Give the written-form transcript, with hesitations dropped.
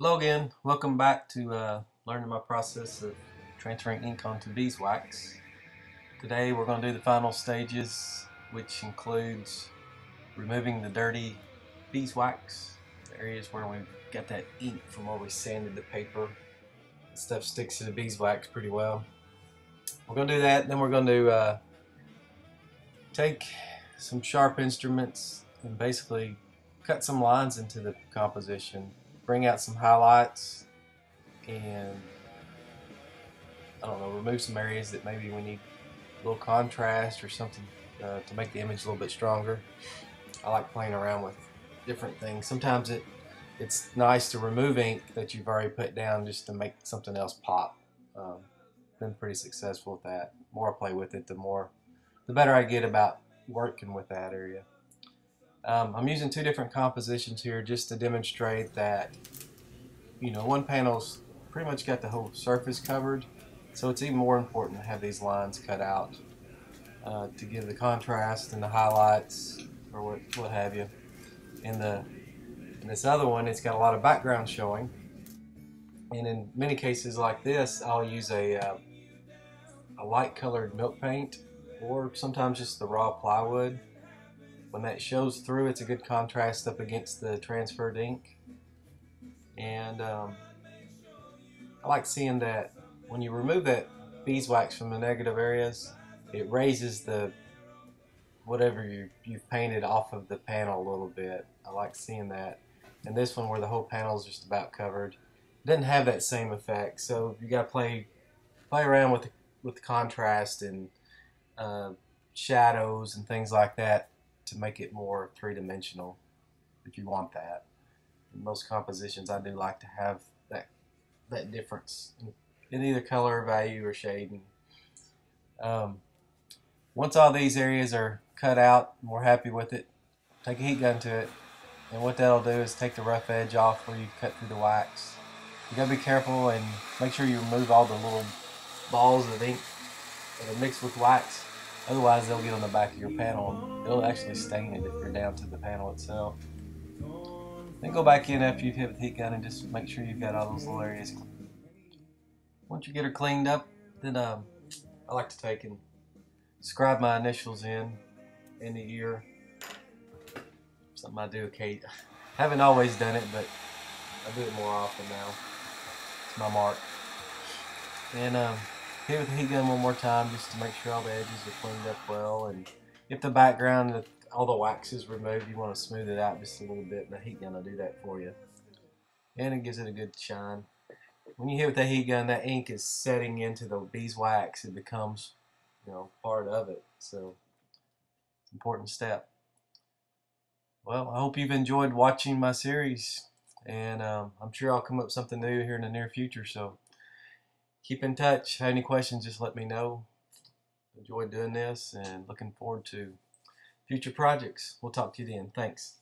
Hello again, welcome back to learning my process of transferring ink onto beeswax. Today we're going to do the final stages, which includes removing the dirty beeswax, the areas where we've got that ink from where we sanded the paper. The stuff sticks to the beeswax pretty well. We're going to do that, then we're going to take some sharp instruments and basically cut some lines into the composition, bring out some highlights, and I don't know, remove some areas that maybe we need a little contrast or something to make the image a little bit stronger. I like playing around with different things. Sometimes it's nice to remove ink that you've already put down just to make something else pop. Been pretty successful with that. The more I play with it, the better I get about working with that area. I'm using two different compositions here just to demonstrate that, you know, one panel's pretty much got the whole surface covered, so it's even more important to have these lines cut out to give the contrast and the highlights or what have you. In this other one, it's got a lot of background showing, and in many cases like this, I'll use a light colored milk paint or sometimes just the raw plywood. When that shows through, it's a good contrast up against the transferred ink. And I like seeing that when you remove that beeswax from the negative areas, it raises the whatever you've painted off of the panel a little bit. I like seeing that. And this one, where the whole panel is just about covered, doesn't have that same effect. So you got to play around with the contrast and shadows and things like that to make it more three-dimensional if you want that. In most compositions, I do like to have that difference in either color, value, or shade. Once all these areas are cut out and we're happy with it, take a heat gun to it, and what that'll do is take the rough edge off where you cut through the wax. You gotta be careful and make sure you remove all the little balls of ink that are mixed with wax. Otherwise, they'll get on the back of your panel and it'll actually stain it if you're down to the panel itself. Then go back in after you've hit the heat gun and just make sure you've got all those little areas clean. Once you get her cleaned up, then I like to take and scribe my initials in the ear. Something I do occasionally. Haven't always done it, but I do it more often now. It's my mark. And hit with the heat gun one more time just to make sure all the edges are cleaned up well. And if the background, all the wax is removed, you want to smooth it out just a little bit, and the heat gun will do that for you. And it gives it a good shine. When you hit with the heat gun, that ink is setting into the beeswax. It becomes, you know, part of it. So it's an important step. Well, I hope you've enjoyed watching my series, and I'm sure I'll come up with something new here in the near future. So keep in touch. Have any questions, just let me know. Enjoyed doing this and looking forward to future projects. We'll talk to you then. Thanks.